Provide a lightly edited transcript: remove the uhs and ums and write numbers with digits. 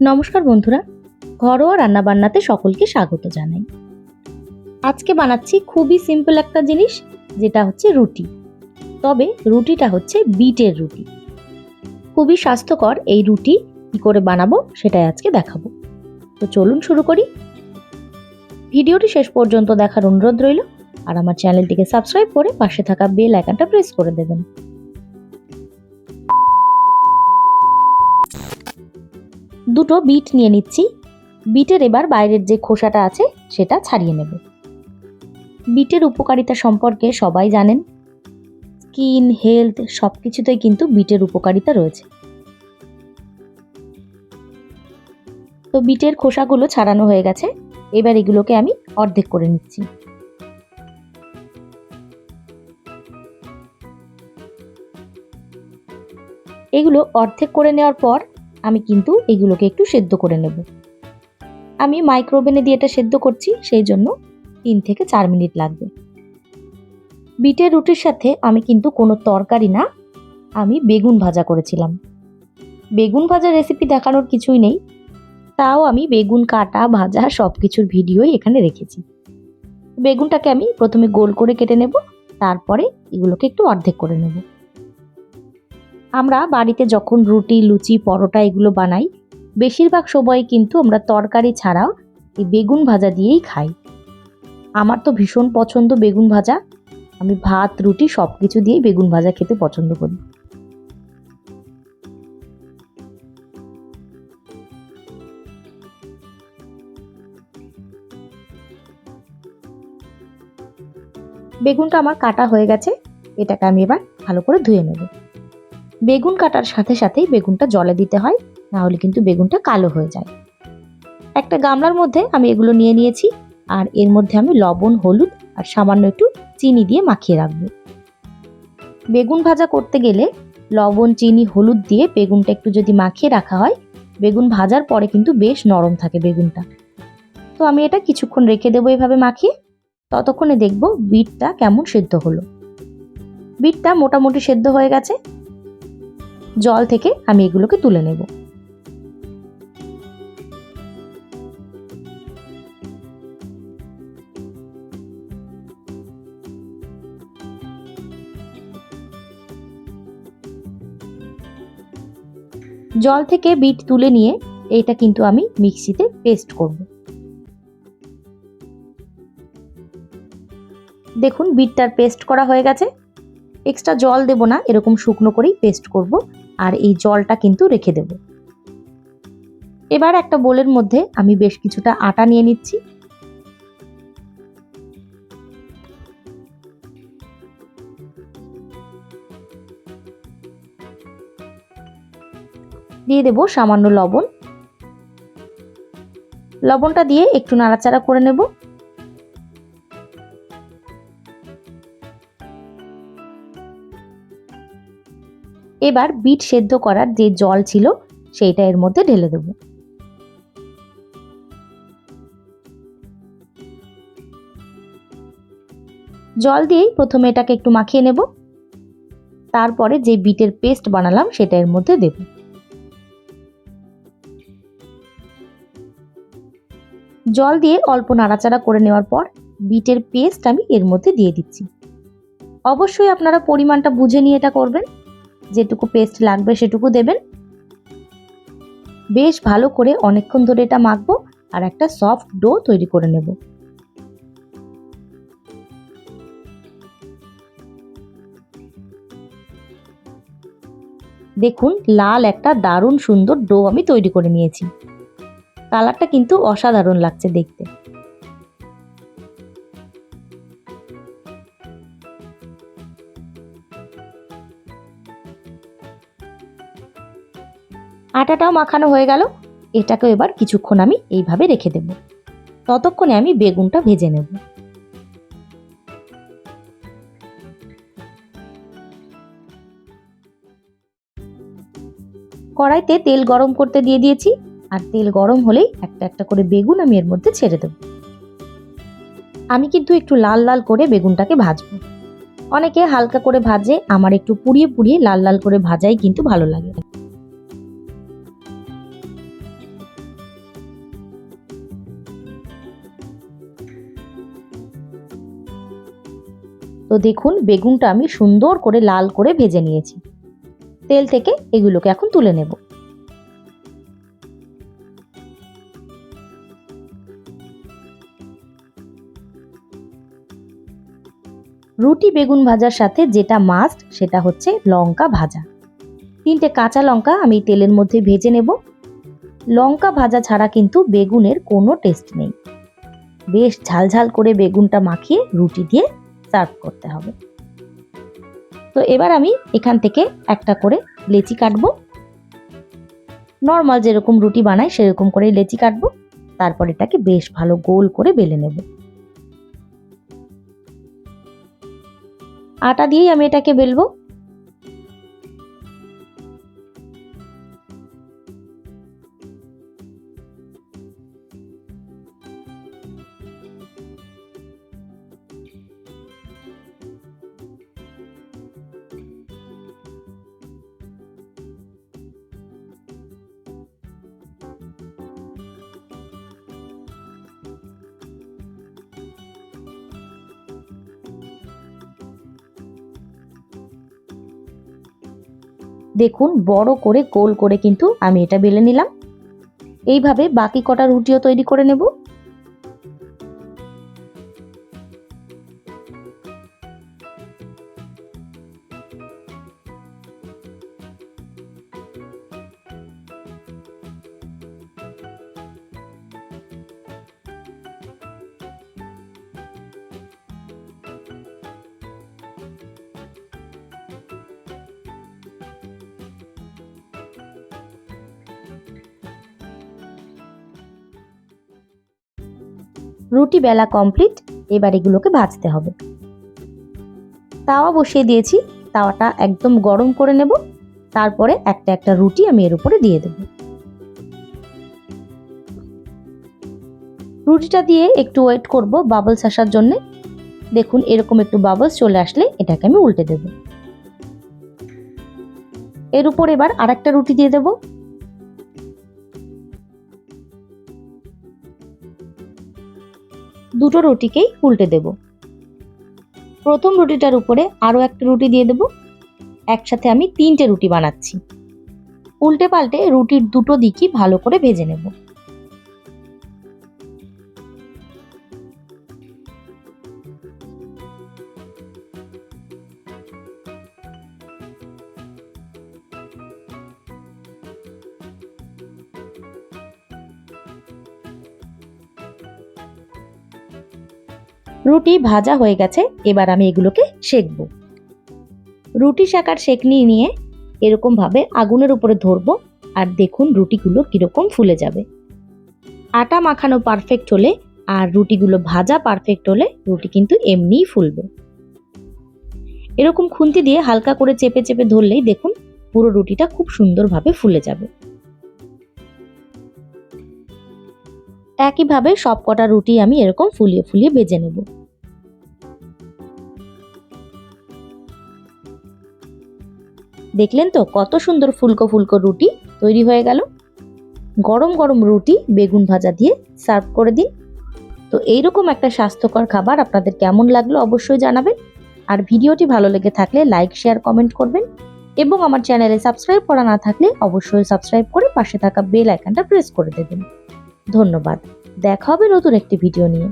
নমস্কার বন্ধুরা, ঘরোয়া রান্নাবান্নাতে সকলকে স্বাগত জানাই। আজকে বানাচ্ছি খুবই সিম্পল একটা জিনিস, যেটা হচ্ছে রুটি। তবে রুটিটা হচ্ছে বিটের রুটি। খুবই স্বাস্থ্যকর এই রুটি কী করে বানাবো সেটাই আজকে দেখাবো। তো চলুন শুরু করি। ভিডিওটি শেষ পর্যন্ত দেখার অনুরোধ রইল, আর আমার চ্যানেলটিকে সাবস্ক্রাইব করে পাশে থাকা বেল আইকনটা প্রেস করে দেবেন। দুটো বিট নিয়ে নিচ্ছি। বিটের এবার বাইরের যে খোসাটা আছে সেটা ছাড়িয়ে নেব। বিটের উপকারিতা সম্পর্কে সবাই জানেন। স্কিন, হেলথ সব কিছুতেই কিন্তু বিটের উপকারিতা রয়েছে। তো বিটের খোসাগুলো ছাড়ানো হয়ে গেছে, এবার এগুলোকে আমি অর্ধেক করে নিচ্ছি। এগুলো অর্ধেক করে নেওয়ার পর আমি কিন্তু এগুলোকে একটু সেদ্ধ করে নেব। আমি মাইক্রোওভেনে দিয়ে এটা সেদ্ধ করছি, সেই জন্য 3 থেকে 4 মিনিট লাগবে। বিটের রুটির সাথে আমি কিন্তু কোনো তরকারি না, আমি বেগুন ভাজা করেছিলাম। বেগুন ভাজা রেসিপি দেখানোর কিছুই নেই, তাও আমি বেগুন কাটা ভাজা সব কিছুর ভিডিওই এখানে রেখেছি। বেগুনটাকে আমি প্রথমে গোল করে কেটে নেব, তারপরে এগুলোকে একটু অর্ধেক করে নেব। আমরা বাড়িতে যখন রুটি, লুচি, পরোটা এগুলো বানাই, বেশিরভাগ সময় কিন্তু আমরা তরকারি ছাড়াও এই বেগুন ভাজা দিয়েই খাই। আমার তো ভীষণ পছন্দ বেগুন ভাজা। আমি ভাত, রুটি সব কিছু দিয়েই বেগুন ভাজা খেতে পছন্দ করি। বেগুনটা আমার কাটা হয়ে গেছে, এটাকে আমি এবার ভালো করে ধুয়ে নেব। বেগুন কাটার সাথে সাথেই বেগুনটা জলে দিতে হয়, না হলে কিন্তু বেগুনটা কালো হয়ে যায়। একটা গামলার মধ্যে আমি এগুলো নিয়ে নিয়েছি, আর এর মধ্যে আমি লবণ, হলুদ আর সামান্য একটু চিনি দিয়ে মাখিয়ে রাখবো। বেগুন ভাজা করতে গেলে লবণ, চিনি, হলুদ দিয়ে বেগুনটা একটু যদি মাখিয়ে রাখা হয়, বেগুন ভাজার পরে কিন্তু বেশ নরম থাকে বেগুনটা। তো আমি এটা কিছুক্ষণ রেখে দেবো এভাবে মাখিয়ে। ততক্ষণে দেখব বিটটা কেমন সেদ্ধ হলো। বিটটা মোটামুটি সেদ্ধ হয়ে গেছে। জল থেকে আমি এগুলোকে তুলে নেব। জল থেকে বিট তুলে নিয়ে এইটা কিন্তু আমি মিক্সিতে পেস্ট করব। দেখুন বিটটার পেস্ট করা হয়ে গেছে। এক্সট্রা জল দেব না, এরকম শুকনো করেই পেস্ট করব, আর এই জলটা কিন্তু রেখে দেব। এবার একটা বোলের মধ্যে আমি বেশ কিছুটা আটা নিয়ে নিচ্ছি। দিয়ে দেব সামান্য লবণ। লবণটা দিয়ে একটু নাড়াচাড়া করে নেব। এবার বিট সেদ্ধ করার যে জল ছিল সেইটা এর মধ্যে ঢেলে দেব। জল দিয়েই প্রথমে এটাকে একটু মাখিয়ে নেব, তারপরে যে বিটের পেস্ট বানালাম সেটা এর মধ্যে দেব। জল দিয়ে অল্প নাড়াচাড়া করে নেওয়ার পর বিটের পেস্ট আমি এর মধ্যে দিয়ে দিচ্ছি। অবশ্যই আপনারা পরিমাণটা বুঝে নিয়ে এটা করবেন, যেটুকু পেস্ট লাগবে সেটুকু দেবেন। বেশ ভালো করে অনেকক্ষণ ধরে এটা মাখবো আর একটা সফট ডো তৈরি করে নেব। দেখুন লাল একটা দারুণ সুন্দর ডো আমি তৈরি করে নিয়েছি। কালারটা কিন্তু অসাধারণ লাগছে দেখতে। আটাটাও মাখানো হয়ে গেল, এটাকেও এবার কিছুক্ষণ আমি এইভাবে রেখে দেব। ততক্ষণে আমি বেগুনটা ভেজে নেব। কড়াইতে তেল গরম করতে দিয়ে দিয়েছি, আর তেল গরম হলেই একটা একটা করে বেগুন আমি এর মধ্যে ছেড়ে দেব। আমি কিন্তু একটু লাল লাল করে বেগুনটাকে ভাজবো। অনেকে হালকা করে ভাজে, আমার একটু পুড়িয়ে পুড়িয়ে লাল লাল করে ভাজাই কিন্তু ভালো লাগে। তো দেখুন বেগুনটা আমি সুন্দর করে লাল করে ভেজে নিয়েছি। তেল থেকে এগুলোকে এখন তুলে নেব। রুটি বেগুন ভাজার সাথে যেটা মাস্ট সেটা হচ্ছে লঙ্কা ভাজা। 3টে কাঁচা লঙ্কা আমি তেলের মধ্যে ভেজে নেব। লঙ্কা ভাজা ছাড়া কিন্তু বেগুনের কোনো টেস্ট নেই। বেশ ঝালঝাল করে বেগুনটা মাখিয়ে রুটি দিয়ে সার্ভ করতে হবে। তো এবার আমি এখান থেকে একটা করে লেচি কাটবো। নর্মাল যেরকম রুটি বানাই সেরকম করে লেচি কাটবো। তারপর এটাকে বেশ ভালো গোল করে বেলে নেব। আটা দিয়েই আমি এটাকে বেলবো। দেখুন বড় করে গোল করে কিন্তু আমি এটা বেলে নিলাম। এইভাবে বাকি কটা রুটিও তৈরি করে নেব। রুটি বেলা কমপ্লিট। এবার এগুলোকে ভাজতে হবে। তাওয়া বসিয়ে দিয়েছি। তাওয়াটা একদম গরম করে নেব। তারপরে একটা একটা রুটি আমি এর উপরে দিয়ে দেব। রুটিটা দিয়ে একটু ওয়েট করব বাবলস আসার জন্য। দেখুন এরকম একটু বাবলস চলে আসলে এটাকে আমি উল্টে দেব। এর উপর এবার আরেকটা রুটি দিয়ে দেব। দুটো রুটিকেই উল্টে দেব। প্রথম রুটিটার উপরে আরো একটা রুটি দিয়ে দেব। একসাথে আমি 3টে রুটি বানাচ্ছি। উল্টে পাল্টে রুটির দুটো দিকই ভালো করে ভেজে নেব। রুটি ভাজা হয়ে গেছে। এবার আমি এগুলোকে সেঁকবো। রুটি সেঁকার সেঁকনি নিয়ে এরকম ভাবে আগুনের উপরে ধরবো। আর দেখুন রুটিগুলো কিরকম ফুলে যাবে। আটা মাখানো পারফেক্ট হলে আর রুটিগুলো ভাজা পারফেক্ট হলে রুটি কিন্তু এমনিই ফুলবে। এরকম খুন্তি দিয়ে হালকা করে চেপে চেপে ধরলেই দেখুন পুরো রুটিটা খুব সুন্দরভাবে ফুলে যাবে। একইভাবে সবকটা রুটি আমি এরকম ফুলিয়ে ফুলিয়ে ভেজে নেব। দেখলেন তো কত সুন্দর ফুলকো ফুলকো রুটি তৈরি হয়ে গেল। গরম গরম রুটি বেগুন ভাজা দিয়ে সার্ভ করে দিন। তো এইরকম একটা স্বাস্থ্যকর খাবার আপনাদের কেমন লাগলো অবশ্যই জানাবেন। আর ভিডিওটি ভালো লেগে থাকলে লাইক শেয়ার কমেন্ট করবেন এবং আমার চ্যানেলে সাবস্ক্রাইব করা না থাকলে অবশ্যই সাবস্ক্রাইব করে পাশে থাকা বেল আইকনটা প্রেস করে দেবেন। ধন্যবাদ। দেখা হবে নতুন একটি ভিডিও নিয়ে।